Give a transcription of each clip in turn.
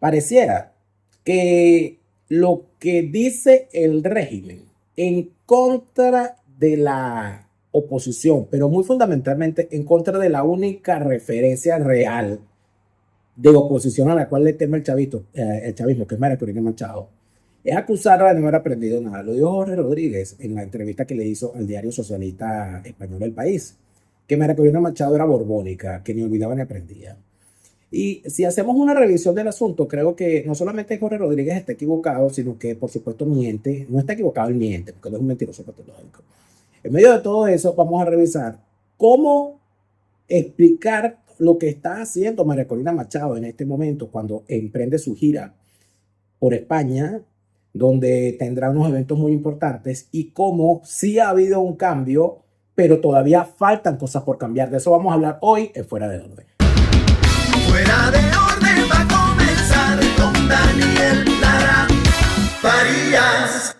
Pareciera que lo que dice el régimen en contra de la oposición, pero muy fundamentalmente en contra de la única referencia real de oposición a la cual le teme el chavismo, que es María Corina Machado, es acusarla de no haber aprendido nada. Lo dijo Jorge Rodríguez en la entrevista que le hizo al diario socialista español El País, que María Corina Machado era borbónica, que ni olvidaba ni aprendía. Y si hacemos una revisión del asunto, creo que no solamente Jorge Rodríguez está equivocado, sino que por supuesto miente. No está equivocado, él miente, porque no es un mentiroso patológico. En medio de todo eso, vamos a revisar cómo explicar lo que está haciendo María Corina Machado en este momento cuando emprende su gira por España, donde tendrá unos eventos muy importantes, y cómo sí ha habido un cambio, pero todavía faltan cosas por cambiar. De eso vamos a hablar hoy en Fuera de Orden. Fuera de orden va a comenzar con Daniel Lara Farías.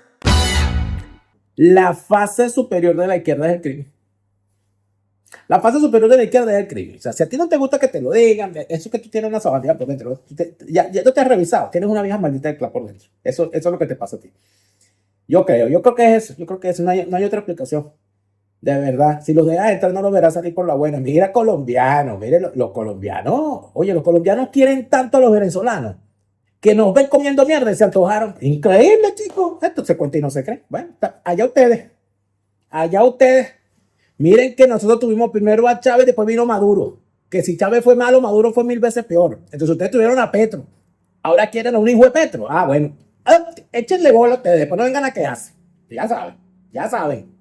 La fase superior de la izquierda es el crimen. La fase superior de la izquierda es el crimen. O sea, si a ti no te gusta que te lo digan, eso que tú tienes una sabandija por dentro, ya tú te has revisado, tienes una vieja maldita de clavo por dentro. Eso es lo que te pasa a ti. Yo creo que es eso. Yo creo que eso, no hay otra explicación. De verdad, si los dejas entrar no los verás salir por la buena. Mira colombianos, mire los colombianos. Oye, los colombianos quieren tanto a los venezolanos que nos ven comiendo mierda y se antojaron. Increíble, chicos. Esto se cuenta y no se cree. Bueno, allá ustedes. Allá ustedes. Miren que nosotros tuvimos primero a Chávez y después vino Maduro. Que si Chávez fue malo, Maduro fue 1000 veces peor. Entonces ustedes tuvieron a Petro. Ahora quieren a un hijo de Petro. Ah, bueno. Échenle bola a ustedes. Después no vengan a quejarse. Ya saben. Ya saben.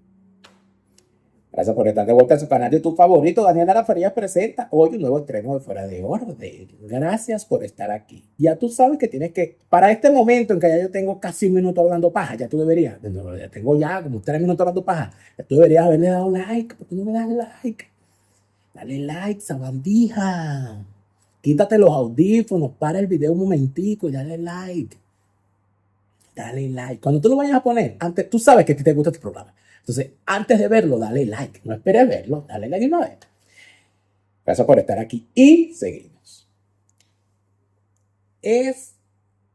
Gracias por estar de vuelta en su canal de YouTube favorito. Daniel Lara Farías presenta hoy un nuevo estreno de Fuera de Orden. Gracias por estar aquí. Ya tú sabes que tienes que, para este momento en que ya yo tengo casi un minuto hablando paja, ya tú deberías, ya tengo ya como 3 minutos hablando paja, ya tú deberías haberle dado like. ¿Por qué no me das like? Dale like, sabandija. Quítate los audífonos, para el video un momentico y dale like. Dale like. Cuando tú lo vayas a poner, antes, tú sabes que a ti te gusta este programa. Entonces, antes de verlo, dale like. No esperes verlo, dale like de una vez. Gracias por estar aquí y seguimos. Es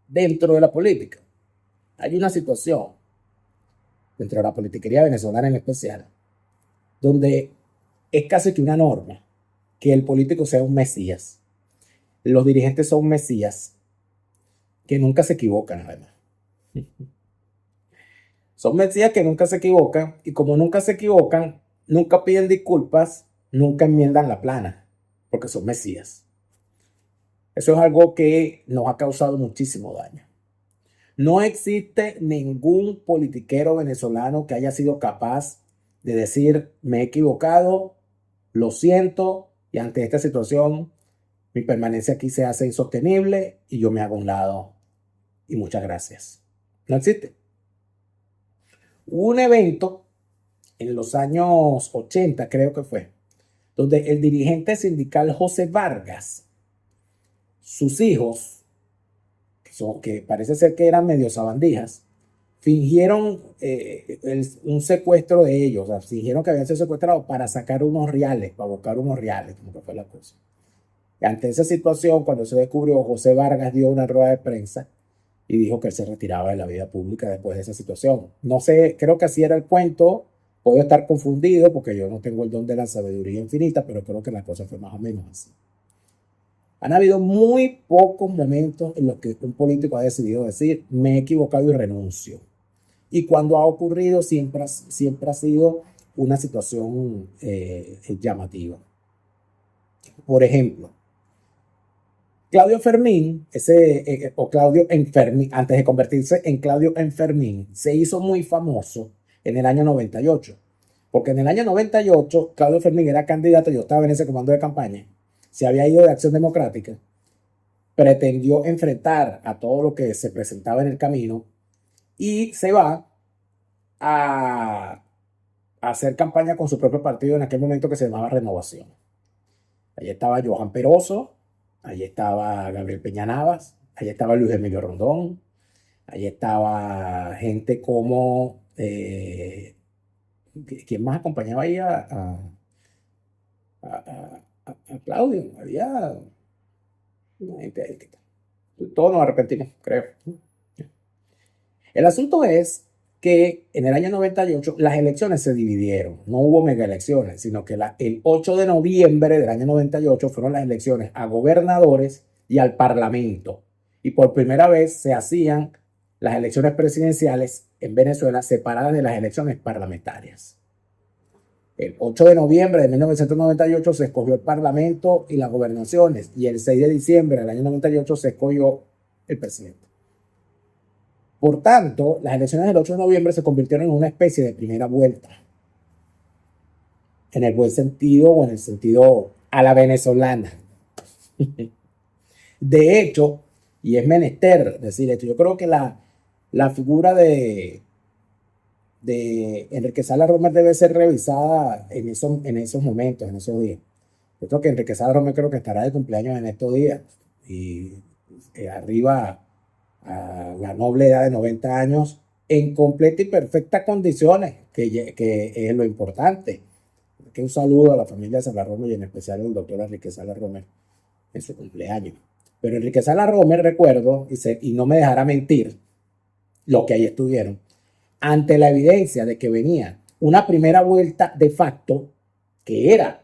dentro de la política. Hay una situación, dentro de la politiquería venezolana en especial, donde es casi que una norma que el político sea un mesías. Los dirigentes son mesías que nunca se equivocan, además. Son mesías que nunca se equivocan, y como nunca se equivocan, nunca piden disculpas, nunca enmiendan la plana, porque son mesías. Eso es algo que nos ha causado muchísimo daño. No existe ningún politiquero venezolano que haya sido capaz de decir: me he equivocado, lo siento, y ante esta situación mi permanencia aquí se hace insostenible y yo me hago a un lado y muchas gracias. No existe. Hubo un evento en los años 80, creo que fue, donde el dirigente sindical José Vargas, sus hijos, que parece ser que eran medio sabandijas, fingieron un secuestro de ellos, o sea, fingieron que habían sido secuestrados para sacar unos reales, para buscar unos reales, como que fue la cosa. Y ante esa situación, cuando se descubrió, José Vargas dio una rueda de prensa y dijo que él se retiraba de la vida pública después de esa situación. No sé, creo que así era el cuento. Puedo estar confundido porque yo no tengo el don de la sabiduría infinita, pero creo que la cosa fue más o menos así. Han habido muy pocos momentos en los que un político ha decidido decir: me he equivocado y renuncio. Y cuando ha ocurrido, siempre ha sido una situación llamativa. Por ejemplo, Claudio Fermín, o Claudio Enfermín, antes de convertirse en Claudio Enfermín, se hizo muy famoso en el año 98. Porque en el año 98, Claudio Fermín era candidato, yo estaba en ese comando de campaña, se había ido de Acción Democrática, pretendió enfrentar a todo lo que se presentaba en el camino y se va a hacer campaña con su propio partido en aquel momento que se llamaba Renovación. Allí estaba Johan Peroso, allí estaba Gabriel Peña Navas, allí estaba Luis Emilio Rondón, allí estaba gente como... ¿quién más acompañaba ahí a Claudio? Había una gente ahí que... Todos nos arrepentimos, creo. El asunto es que en el año 98 las elecciones se dividieron. No hubo mega elecciones, sino que el 8 de noviembre del año 98 fueron las elecciones a gobernadores y al parlamento. Y por primera vez se hacían las elecciones presidenciales en Venezuela separadas de las elecciones parlamentarias. El 8 de noviembre de 1998 se escogió el parlamento y las gobernaciones, y el 6 de diciembre del año 98 se escogió el presidente. Por tanto, las elecciones del 8 de noviembre se convirtieron en una especie de primera vuelta, en el buen sentido o en el sentido a la venezolana. De hecho, y es menester decir esto, yo creo que la figura de Enrique Salas Romer debe ser revisada en esos momentos, en esos días. Yo creo que Enrique Salas Romer creo que estará de cumpleaños en estos días y arriba a la noble edad de 90 años en completa y perfectas condiciones, que es lo importante. Que un saludo a la familia de Salas Romer y en especial al doctor Enrique Salas Romer en su cumpleaños. Pero Enrique Salas Romer, recuerdo, y no me dejará mentir, los que ahí estuvieron, ante la evidencia de que venía una primera vuelta de facto, que era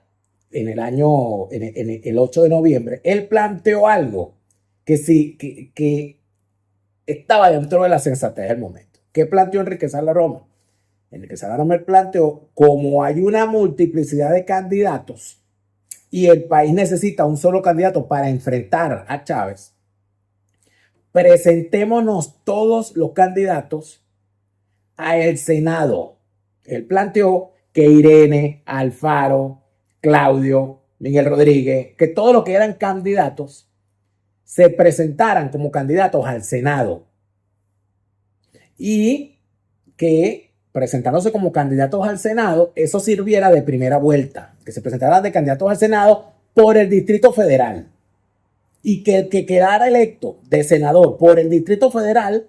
en el 8 de noviembre, él planteó algo que sí, que estaba dentro de la sensatez del momento. ¿Qué planteó Enrique Salas Romer? Enrique Salas Romer planteó, como hay una multiplicidad de candidatos y el país necesita un solo candidato para enfrentar a Chávez, presentémonos todos los candidatos al Senado. Él planteó que Irene, Alfaro, Claudio, Miguel Rodríguez, que todos los que eran candidatos se presentaran como candidatos al Senado y que presentándose como candidatos al Senado, eso sirviera de primera vuelta, que se presentaran de candidatos al Senado por el Distrito Federal y que el que quedara electo de senador por el Distrito Federal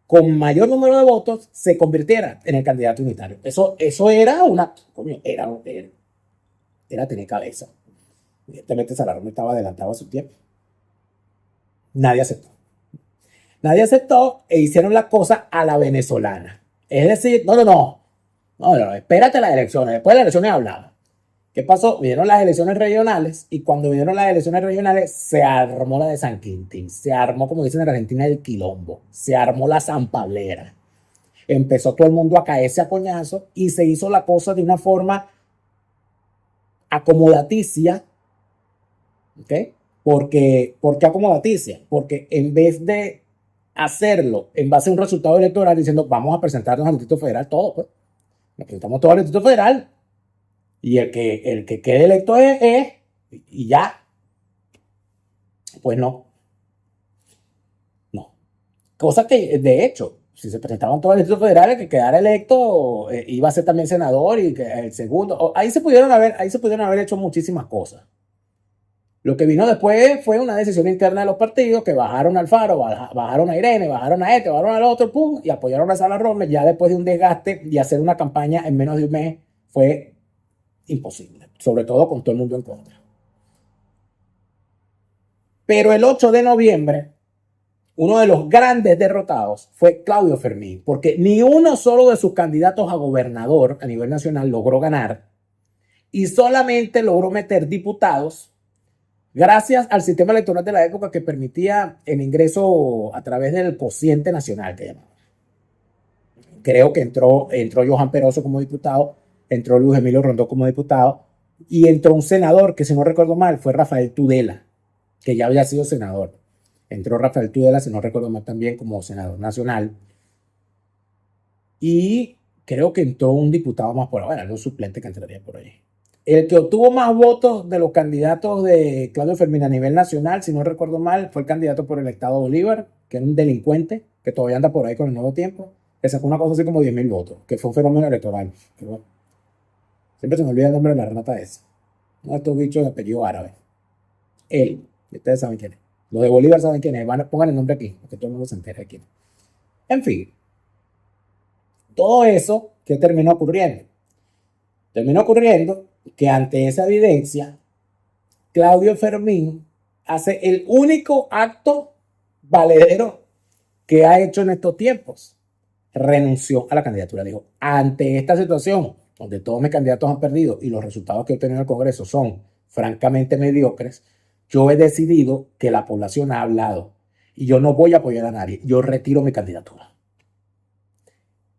con mayor número de votos se convirtiera en el candidato unitario. Eso era una, coño, era tener cabeza. Evidentemente Salas Romer estaba adelantado a su tiempo. Nadie aceptó e hicieron la cosa a la venezolana. Es decir, no, espérate las elecciones, después de las elecciones hablaba. ¿Qué pasó? Vinieron las elecciones regionales y cuando vinieron las elecciones regionales se armó la de San Quintín, se armó, como dicen en Argentina, el quilombo, se armó la zampablera. Empezó todo el mundo a caerse a coñazo y se hizo la cosa de una forma acomodaticia. ¿Ok? ¿Por qué acomodaticia? Porque en vez de hacerlo en base a un resultado electoral diciendo vamos a presentarnos al Distrito Federal todos, pues nos presentamos todos al Distrito Federal y el que quede electo es y ya. Pues no. Cosa que, de hecho, si se presentaban todos al Distrito Federal, el que quedara electo iba a ser también senador y que el segundo. Ahí se pudieron haber hecho muchísimas cosas. Lo que vino después fue una decisión interna de los partidos que bajaron a Alfaro, bajaron a Irene, bajaron a este, bajaron al otro, pum, y apoyaron a Salas Romer. Ya después de un desgaste y hacer una campaña en menos de un mes fue imposible, sobre todo con todo el mundo en contra. Pero el 8 de noviembre, uno de los grandes derrotados fue Claudio Fermín, porque ni uno solo de sus candidatos a gobernador a nivel nacional logró ganar y solamente logró meter diputados gracias al sistema electoral de la época que permitía el ingreso a través del cociente nacional que llamaban. Creo que entró Johan Peroso como diputado, entró Luis Emilio Rondó como diputado y entró un senador que, si no recuerdo mal, fue Rafael Tudela, que ya había sido senador. Entró Rafael Tudela, si no recuerdo mal, también como senador nacional. Y creo que entró un diputado más por ahora, un suplente que entraría por ahí. El que obtuvo más votos de los candidatos de Claudio Fermín a nivel nacional, si no recuerdo mal, fue el candidato por el Estado Bolívar, que era un delincuente, que todavía anda por ahí con el Nuevo Tiempo, que sacó una cosa así como 10,000 votos, que fue un fenómeno electoral. Bueno, siempre se me olvida el nombre de la rata esa. Uno de estos bichos de apellido árabe. Él, ustedes saben quién es. Los de Bolívar saben quién es. Pongan el nombre aquí, para que todo el mundo se entere de quién es. En fin, todo eso, ¿qué terminó ocurriendo? Terminó ocurriendo que ante esa evidencia, Claudio Fermín hace el único acto valedero que ha hecho en estos tiempos. Renunció a la candidatura. Dijo, ante esta situación, donde todos mis candidatos han perdido y los resultados que he obtenido en el Congreso son francamente mediocres, yo he decidido que la población ha hablado y yo no voy a apoyar a nadie. Yo retiro mi candidatura.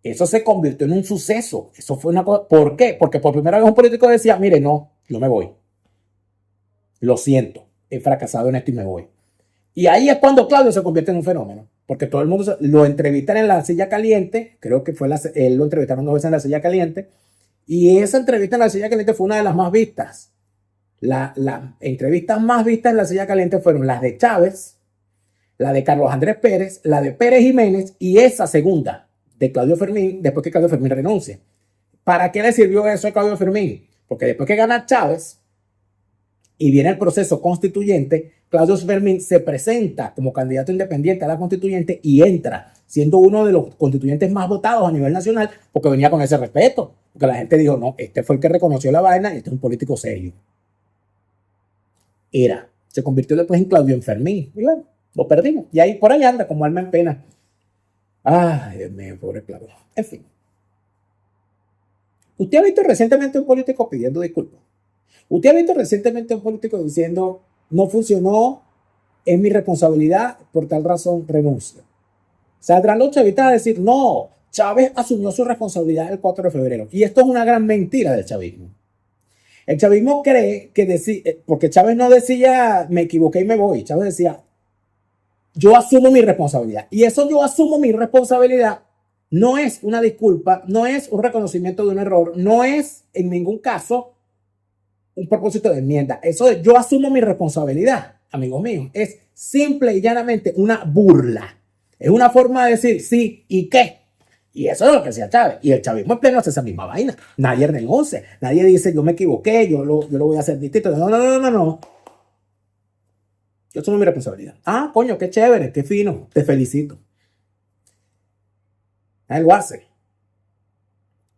Eso se convirtió en un suceso. Eso fue una cosa. ¿Por qué? Porque por primera vez un político decía, mire, no, yo me voy. Lo siento, he fracasado en esto y me voy. Y ahí es cuando Claudio se convierte en un fenómeno. Porque todo el mundo lo entrevistan en la silla caliente. Creo que fue él lo entrevistaron 2 veces en la silla caliente. Y esa entrevista en la silla caliente fue una de las más vistas. Las entrevistas más vistas en la silla caliente fueron las de Chávez, la de Carlos Andrés Pérez, la de Pérez Jiménez y esa segunda de Claudio Fermín, después que Claudio Fermín renuncia. ¿Para qué le sirvió eso a Claudio Fermín? Porque después que gana Chávez y viene el proceso constituyente, Claudio Fermín se presenta como candidato independiente a la constituyente y entra, siendo uno de los constituyentes más votados a nivel nacional, porque venía con ese respeto. Porque la gente dijo, no, este fue el que reconoció la vaina y este es un político serio. Se convirtió después en Claudio Fermín. Y bueno, lo perdimos. Y ahí por ahí anda como alma en pena. Ay, Dios mío, pobre Claudio. En fin. ¿Usted ha visto recientemente un político pidiendo disculpas? ¿Usted ha visto recientemente un político diciendo, no funcionó, es mi responsabilidad, por tal razón renuncio? Saldrán los chavistas a decir, no, Chávez asumió su responsabilidad el 4 de febrero. Y esto es una gran mentira del chavismo. El chavismo cree que porque Chávez no decía, me equivoqué y me voy. Chávez decía, yo asumo mi responsabilidad. Y eso yo asumo mi responsabilidad no es una disculpa, no es un reconocimiento de un error, no es en ningún caso un propósito de enmienda. Eso de yo asumo mi responsabilidad, amigos míos, es simple y llanamente una burla. Es una forma de decir sí y qué. Y eso es lo que decía Chávez. Y el chavismo en pleno hace esa misma vaina. Nadie renuncia. Nadie dice yo me equivoqué, yo lo voy a hacer distinto. No. Yo asumo mi responsabilidad. Ah, coño, qué chévere, qué fino. Te felicito. Él lo hace.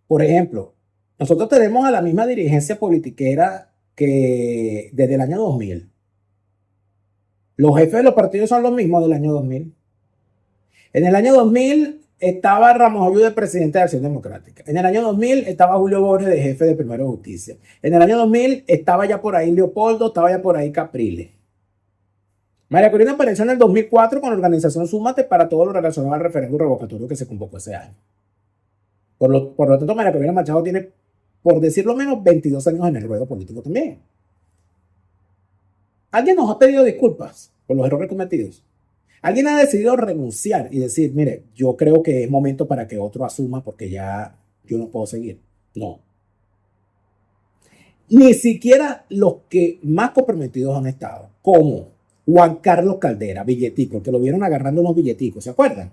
Por ejemplo, nosotros tenemos a la misma dirigencia politiquera que desde el año 2000. Los jefes de los partidos son los mismos del año 2000. En el año 2000 estaba Ramos Ayú de presidente de Acción Democrática. En el año 2000 estaba Julio Borges de jefe de Primero de Justicia. En el año 2000 estaba ya por ahí Leopoldo, estaba ya por ahí Capriles. María Corina apareció en el 2004 con la organización Súmate para todo lo relacionado al referéndum revocatorio que se convocó ese año. Por lo tanto, María Corina Machado tiene, por decirlo menos, 22 años en el ruedo político también. ¿Alguien nos ha pedido disculpas por los errores cometidos? ¿Alguien ha decidido renunciar y decir, mire, yo creo que es momento para que otro asuma porque ya yo no puedo seguir? No. Ni siquiera los que más comprometidos han estado, como Juan Carlos Caldera, billetico, que lo vieron agarrando unos billeticos, ¿se acuerdan?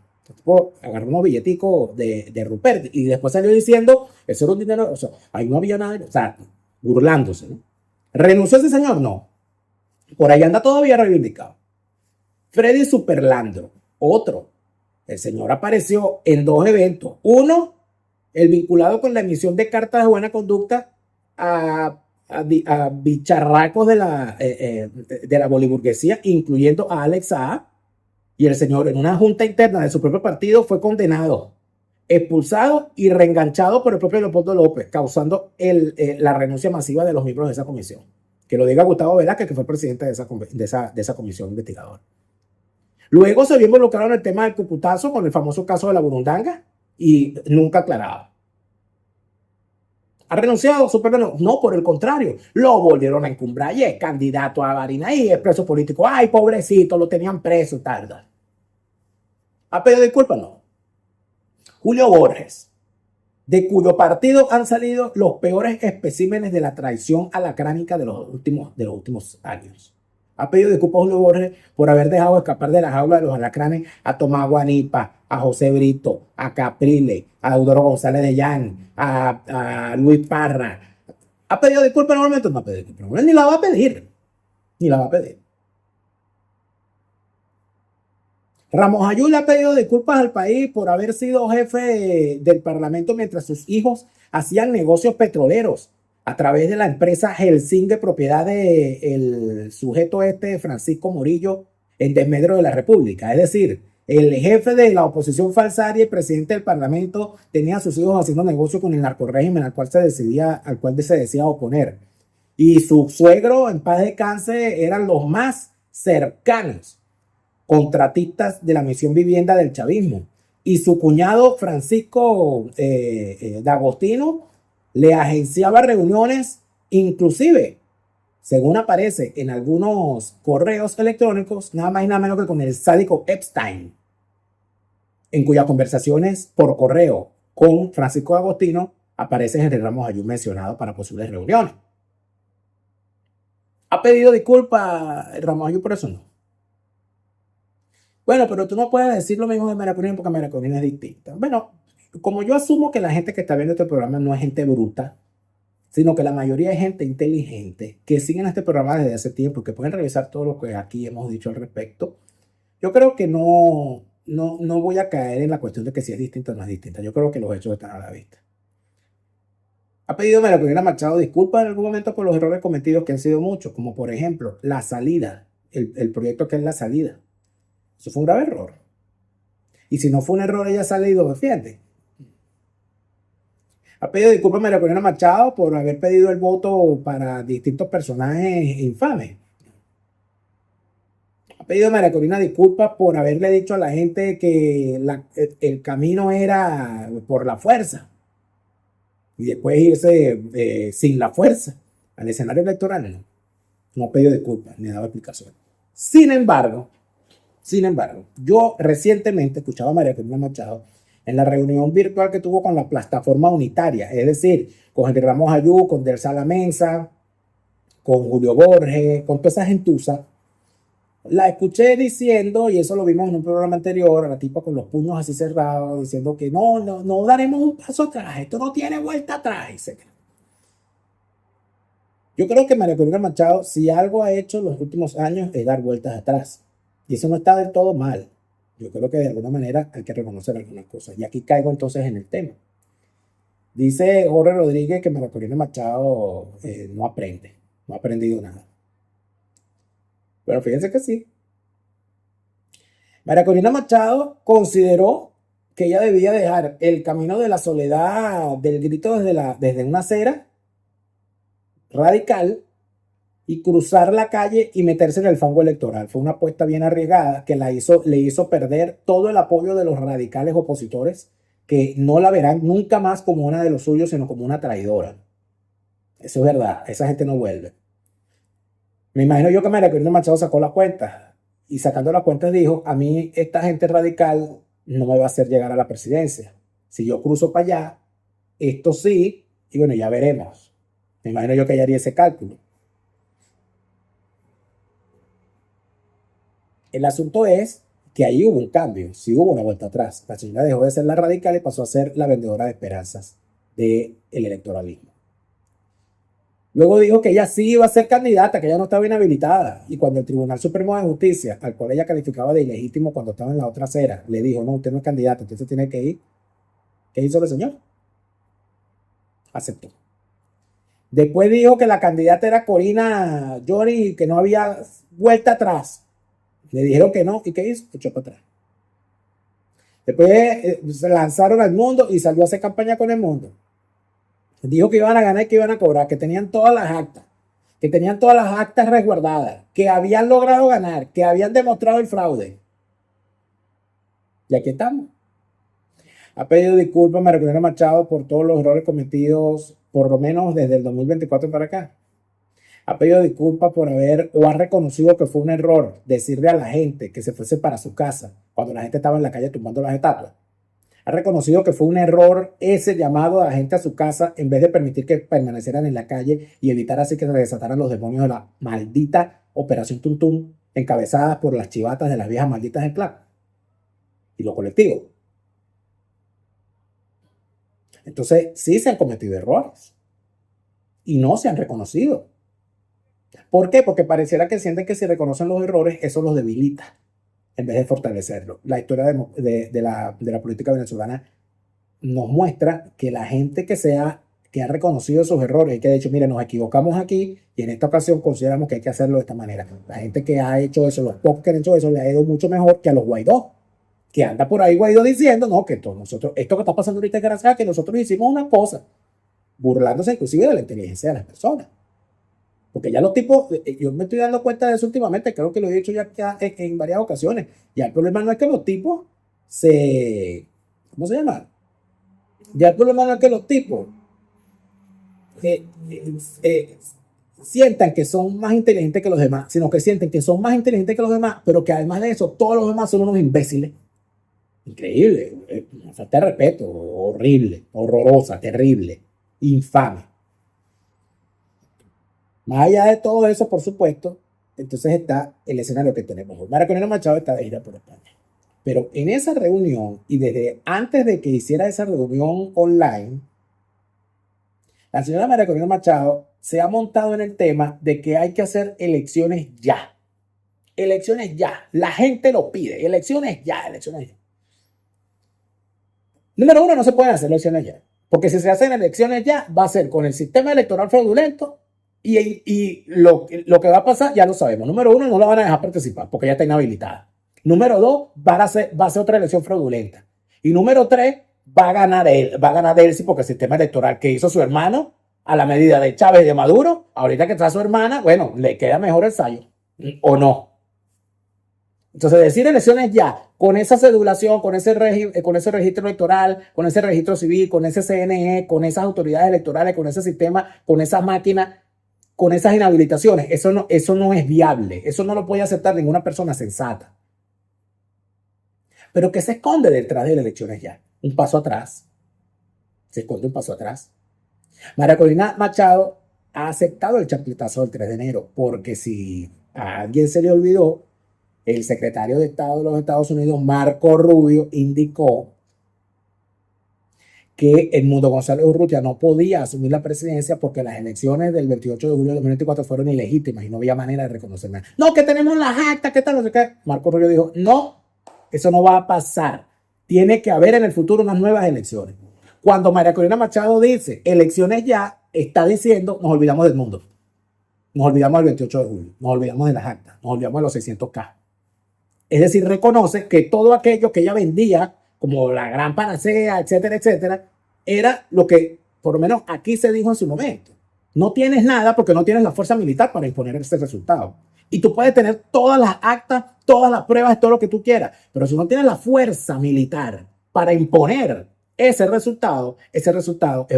Agarró unos billeticos de Rupert y después salió diciendo, eso era un dinero, o sea, ahí no había nada, o sea, burlándose, ¿no? ¿Renunció ese señor? No. Por ahí anda todavía reivindicado. Freddy Superlandro, otro. El señor apareció en 2 eventos. Uno, el vinculado con la emisión de cartas de buena conducta a bicharracos de la boliburguesía, incluyendo a Alex Saab. Y el señor, en una junta interna de su propio partido, fue condenado, expulsado y reenganchado por el propio Leopoldo López, causando la renuncia masiva de los miembros de esa comisión. Que lo diga Gustavo Velázquez, que fue el presidente de esa comisión investigadora. Luego se vio involucrado en el tema del Cuputazo con el famoso caso de la Burundanga y nunca aclarado. ¿Ha renunciado? No, por el contrario, lo volvieron a encumbrar y es candidato a Barinaí, es preso político. Ay, pobrecito, lo tenían preso, tarda. ¿Ha pedido disculpas? No. Julio Borges, de cuyo partido han salido los peores especímenes de la traición alacránica de los últimos años. Ha pedido disculpas a Julio Borges por haber dejado escapar de la jaula de los alacranes a Tomás Guanipa, a José Brito, a Capriles, a Eudoro González de Llán, a Luis Parra. ¿Ha pedido disculpas en algún momento? No ha pedido disculpas. Ni la va a pedir. Ni la va a pedir. Ramos Ayú le ha pedido disculpas al país por haber sido jefe del Parlamento mientras sus hijos hacían negocios petroleros a través de la empresa Helsin de propiedad del sujeto Francisco Morillo, en desmedro de la República. Es decir, el jefe de la oposición falsaria y presidente del Parlamento tenía a sus hijos haciendo negocio con el narcorrégimen al cual se decía oponer. Y su suegro, en paz descanse, eran los más cercanos contratistas de la misión vivienda del chavismo. Y su cuñado Francisco D'Agostino le agenciaba reuniones, inclusive, según aparece en algunos correos electrónicos, nada más y nada menos que con el sádico Epstein, en cuyas conversaciones por correo con Francisco D'Agostino aparece Henry Ramos Ayú mencionado para posibles reuniones. ¿Ha pedido disculpas Ramos Ayú por eso? No. Bueno, pero tú no puedes decir lo mismo de María Corina porque María Corina es distinta. Bueno, como yo asumo que la gente que está viendo este programa no es gente bruta, sino que la mayoría es gente inteligente que siguen este programa desde hace tiempo, que pueden revisar todo lo que aquí hemos dicho al respecto, yo creo que no voy a caer en la cuestión de que si es distinta o no es distinta. Yo creo que los hechos están a la vista. Ha pedido María Corina Machado disculpas en algún momento por los errores cometidos, que han sido muchos, como por ejemplo la salida, el proyecto que es la salida. Eso fue un grave error. Y si no fue un error, ella sale y lo defiende. Ha pedido disculpas a María Corina Machado por haber pedido el voto para distintos personajes infames. Ha pedido a María Corina disculpas por haberle dicho a la gente que el camino era por la fuerza. Y después irse sin la fuerza al escenario electoral. No ha pedido disculpas ni ha dado explicaciones. Sin embargo, yo recientemente escuchaba a María Corina Machado en la reunión virtual que tuvo con la plataforma unitaria, es decir, con Henry Ramos Ayú, con Del Salamensa, con Julio Borges, con toda esa gentuza. La escuché diciendo, y eso lo vimos en un programa anterior, a la tipa con los puños así cerrados, diciendo que no daremos un paso atrás, esto no tiene vuelta atrás, etc. Yo creo que María Corina Machado, si algo ha hecho en los últimos años, es dar vueltas atrás. Y eso no está del todo mal. Yo creo que de alguna manera hay que reconocer algunas cosas. Y aquí caigo entonces en el tema. Dice Jorge Rodríguez que María Corina Machado no aprende, no ha aprendido nada. Pero fíjense que sí. María Corina Machado consideró que ella debía dejar el camino de la soledad, del grito desde una acera radical y cruzar la calle y meterse en el fango electoral. Fue una apuesta bien arriesgada que le hizo perder todo el apoyo de los radicales opositores, que no la verán nunca más como una de los suyos, sino como una traidora. Eso es verdad, esa gente no vuelve. Me imagino yo que María Corina Machado sacó las cuentas y sacando las cuentas dijo, a mí esta gente radical no me va a hacer llegar a la presidencia. Si yo cruzo para allá, esto sí, y bueno, ya veremos. Me imagino yo que ella haría ese cálculo. El asunto es que ahí hubo un cambio, sí hubo una vuelta atrás. La señora dejó de ser la radical y pasó a ser la vendedora de esperanzas del electoralismo. Luego dijo que ella sí iba a ser candidata, que ella no estaba inhabilitada. Y cuando el Tribunal Supremo de Justicia, al cual ella calificaba de ilegítimo cuando estaba en la otra acera, le dijo, no, usted no es candidata, usted se tiene que ir. ¿Qué hizo el señor? Aceptó. Después dijo que la candidata era Corina Yori y que no había vuelta atrás. Le dijeron que no, ¿y qué hizo? Echó para atrás. Después se lanzaron al mundo y salió a hacer campaña con el mundo. Dijo que iban a ganar y que iban a cobrar, que tenían todas las actas, resguardadas, que habían logrado ganar, que habían demostrado el fraude. Y aquí estamos. Ha pedido disculpas a María Corina Machado por todos los errores cometidos, por lo menos desde el 2024 para acá. Ha pedido disculpas por ha reconocido que fue un error decirle a la gente que se fuese para su casa cuando la gente estaba en la calle tumbando las estatuas. Ha reconocido que fue un error ese llamado a la gente a su casa en vez de permitir que permanecieran en la calle y evitar así que se desataran los demonios de la maldita Operación Tuntún, encabezadas por las chivatas de las viejas malditas en plan y los colectivos. Entonces, sí se han cometido errores y no se han reconocido. ¿Por qué? Porque pareciera que sienten que si reconocen los errores, eso los debilita en vez de fortalecerlo. La historia de la política venezolana nos muestra que la gente que se ha que ha reconocido sus errores y que ha dicho, mire, nos equivocamos aquí y en esta ocasión consideramos que hay que hacerlo de esta manera. La gente que ha hecho eso, los pocos que han hecho eso, le ha ido mucho mejor que a los Guaidó, que anda por ahí Guaidó diciendo, no, que nosotros, esto que está pasando ahorita es gracias a que nosotros hicimos una cosa, burlándose inclusive de la inteligencia de las personas. Porque ya los tipos, yo me estoy dando cuenta de eso últimamente, creo que lo he dicho ya en varias ocasiones. Ya el problema no es que los tipos ¿cómo se llama? Ya el problema no es que los tipos sientan que son más inteligentes que los demás, sino que sienten que son más inteligentes que los demás, pero que además de eso, todos los demás son unos imbéciles. Increíble, falta de respeto, horrible, horrorosa, terrible, infame. Más allá de todo eso, por supuesto, entonces está el escenario que tenemos hoy. Mara Corina Machado está de gira por España. Pero en esa reunión, y desde antes de que hiciera esa reunión online, la señora María Corina Machado se ha montado en el tema de que hay que hacer elecciones ya. Elecciones ya. La gente lo pide. Elecciones ya, elecciones ya. Número uno, no se pueden hacer elecciones ya. Porque si se hacen elecciones ya, va a ser con el sistema electoral fraudulento y lo que va a pasar ya lo sabemos. Número uno, no la van a dejar participar porque ya está inhabilitada. Número dos, va a ser otra elección fraudulenta. Y número tres, va a ganar él sí, porque el sistema electoral que hizo su hermano a la medida de Chávez y de Maduro, ahorita que está su hermana, bueno, le queda mejor el ensayo, o no. Entonces, decir elecciones ya, con esa cedulación, con ese registro electoral, con ese registro civil, con ese CNE, con esas autoridades electorales, con ese sistema, con esas máquinas, con esas inhabilitaciones, eso no es viable. Eso no lo puede aceptar ninguna persona sensata. Pero ¿qué se esconde detrás de las elecciones ya? Un paso atrás. Se esconde un paso atrás. María Corina Machado ha aceptado el chancletazo del 3 de enero, porque si a alguien se le olvidó, el secretario de Estado de los Estados Unidos, Marco Rubio, indicó que Edmundo González Urrutia no podía asumir la presidencia porque las elecciones del 28 de julio de 2024 fueron ilegítimas y no había manera de reconocerlas. No, que tenemos las actas, ¿qué tal? No sé qué. Marco Rubio dijo, no, eso no va a pasar. Tiene que haber en el futuro unas nuevas elecciones. Cuando María Corina Machado dice elecciones ya, está diciendo nos olvidamos del mundo. Nos olvidamos del 28 de julio, nos olvidamos de las actas, nos olvidamos de los 600K. Es decir, reconoce que todo aquello que ella vendía como la gran panacea, etcétera, etcétera, era lo que por lo menos aquí se dijo en su momento. No tienes nada porque no tienes la fuerza militar para imponer ese resultado. Y tú puedes tener todas las actas, todas las pruebas, todo lo que tú quieras, pero si no tienes la fuerza militar para imponer ese resultado es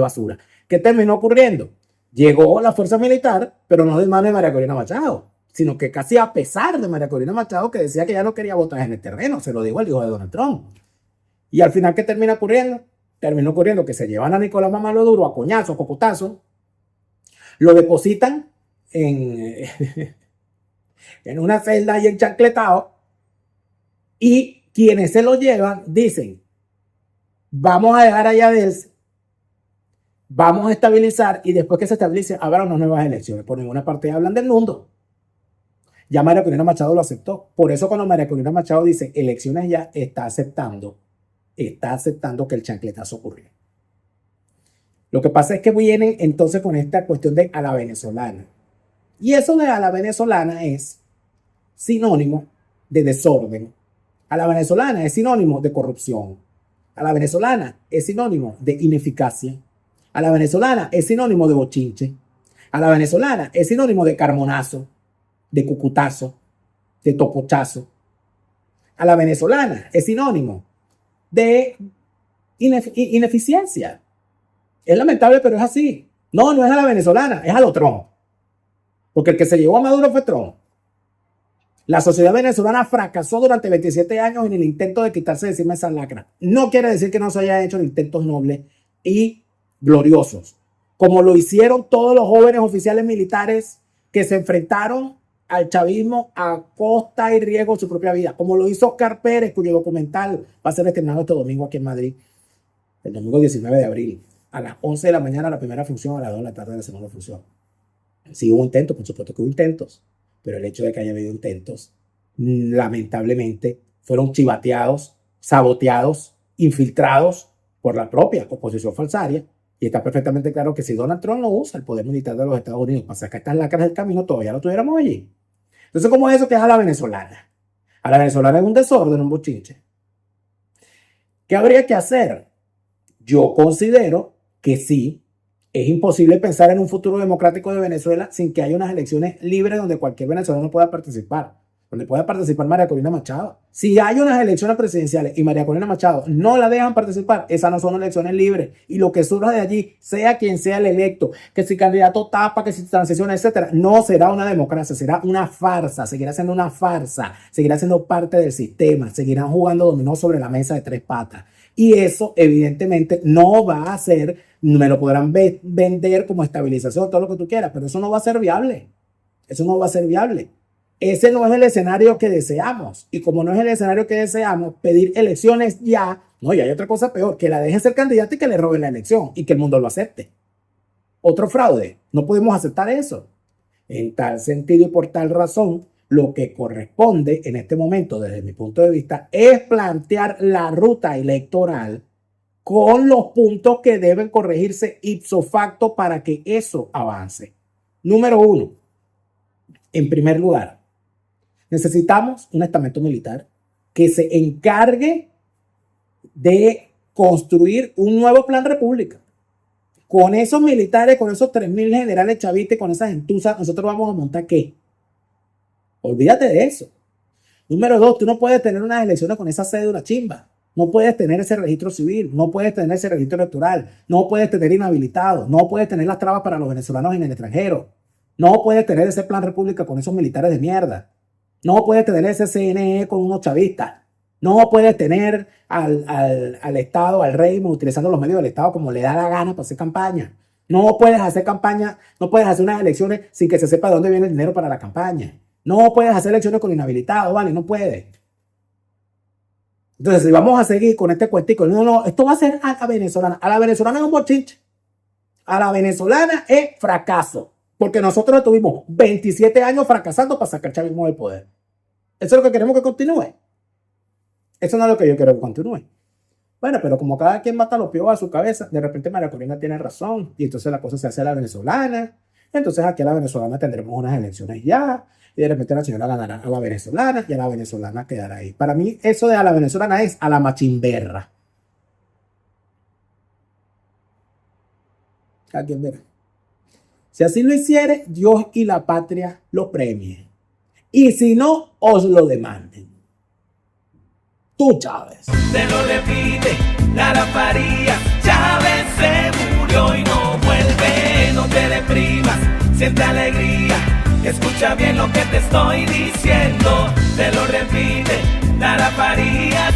basura. ¿Qué terminó ocurriendo? Llegó la fuerza militar, pero no de mano de María Corina Machado, sino que casi a pesar de María Corina Machado, que decía que ya no quería votar en el terreno, se lo dijo el hijo de Donald Trump. Y al final, ¿qué termina ocurriendo? Terminó ocurriendo que se llevan a Nicolás Maduro a coñazo, a cocotazo, lo depositan en una celda y enchancletado, y quienes se lo llevan dicen, vamos a dejar allá de él, vamos a estabilizar, y después que se estabilice, habrá unas nuevas elecciones. Por ninguna parte hablan del mundo. Ya María Corina Machado lo aceptó. Por eso cuando María Corina Machado dice elecciones ya, está aceptando que el chancletazo ocurrió. Lo que pasa es que vienen entonces con esta cuestión de a la venezolana. Y eso de a la venezolana es sinónimo de desorden. A la venezolana es sinónimo de corrupción. A la venezolana es sinónimo de ineficacia. A la venezolana es sinónimo de bochinche. A la venezolana es sinónimo de carmonazo, de cucutazo, de topochazo. A la venezolana es sinónimo de ineficiencia. Es lamentable, pero es así. No es a la venezolana, es a lo Trump. Porque el que se llevó a Maduro fue Trump. La sociedad venezolana fracasó durante 27 años en el intento de quitarse de encima esa lacra. No quiere decir que no se hayan hecho intentos nobles y gloriosos, como lo hicieron todos los jóvenes oficiales militares que se enfrentaron al chavismo a costa y riesgo de su propia vida, como lo hizo Oscar Pérez, cuyo documental va a ser estrenado este domingo aquí en Madrid, el domingo 19 de abril, a las 11 de la mañana la primera función, a las 2 de la tarde la segunda función. Sí hubo intentos, por supuesto que hubo intentos, pero el hecho de que haya habido intentos, lamentablemente, fueron chivateados, saboteados, infiltrados por la propia oposición falsaria, Y está perfectamente claro que si Donald Trump no usa el poder militar de los Estados Unidos para sacar estas lacras del camino, todavía lo tuviéramos allí. Entonces, ¿cómo es eso que es a la venezolana? A la venezolana es un desorden, un bochinche. ¿Qué habría que hacer? Yo considero que sí, es imposible pensar en un futuro democrático de Venezuela sin que haya unas elecciones libres donde cualquier venezolano pueda participar. Donde pueda participar María Corina Machado. Si hay unas elecciones presidenciales y María Corina Machado no la dejan participar, esas no son elecciones libres. Y lo que surja de allí, sea quien sea el electo, que si candidato tapa, que si transiciona, etcétera, no será una democracia, será una farsa, seguirá siendo una farsa, seguirá siendo parte del sistema, seguirán jugando dominó sobre la mesa de tres patas. Y eso, evidentemente, no va a ser, me lo podrán vender como estabilización, todo lo que tú quieras, pero eso no va a ser viable. Eso no va a ser viable. Ese no es el escenario que deseamos. Y como no es el escenario que deseamos, pedir elecciones ya, no, y hay otra cosa peor, que la dejen ser candidata y que le roben la elección y que el mundo lo acepte. Otro fraude. No podemos aceptar eso. En tal sentido y por tal razón, lo que corresponde en este momento, desde mi punto de vista, es plantear la ruta electoral con los puntos que deben corregirse ipso facto para que eso avance. Número 1. En primer lugar, necesitamos un estamento militar que se encargue de construir un nuevo plan república. Con esos militares, con esos 3.000 generales chavistas, con esas gentuzas, nosotros vamos a montar ¿qué? Olvídate de eso. Número 2, tú no puedes tener unas elecciones con esa cédula chimba. No puedes tener ese registro civil, no puedes tener ese registro electoral, no puedes tener inhabilitados, no puedes tener las trabas para los venezolanos en el extranjero, no puedes tener ese plan república con esos militares de mierda. No puedes tener ese CNE con unos chavistas. No puedes tener al Estado, al régimen, utilizando los medios del Estado como le da la gana para hacer campaña. No puedes hacer campaña, no puedes hacer unas elecciones sin que se sepa de dónde viene el dinero para la campaña. No puedes hacer elecciones con inhabilitados, ¿vale? No puedes. Entonces, si vamos a seguir con este cuentico, no, esto va a ser a la venezolana. A la venezolana es un bochinche. A la venezolana es fracaso. Porque nosotros estuvimos 27 años fracasando para sacar chavismo del poder. ¿Eso es lo que queremos que continúe? Eso no es lo que yo quiero que continúe. Bueno, pero como cada quien mata los piojos a su cabeza, de repente María Corina tiene razón. Y entonces la cosa se hace a la venezolana. Entonces aquí a la venezolana tendremos unas elecciones ya. Y de repente la señora ganará a la venezolana y a la venezolana quedará ahí. Para mí eso de a la venezolana es a la machimberra. ¿A quién verá? Si así lo hiciere, Dios y la patria lo premien. Y si no, os lo demanden. Tú, Chávez. Te lo repite, Lara Farías. Chávez se murió y no vuelve. No te deprimas, siente alegría. Escucha bien lo que te estoy diciendo. Te lo repite, Lara Farías.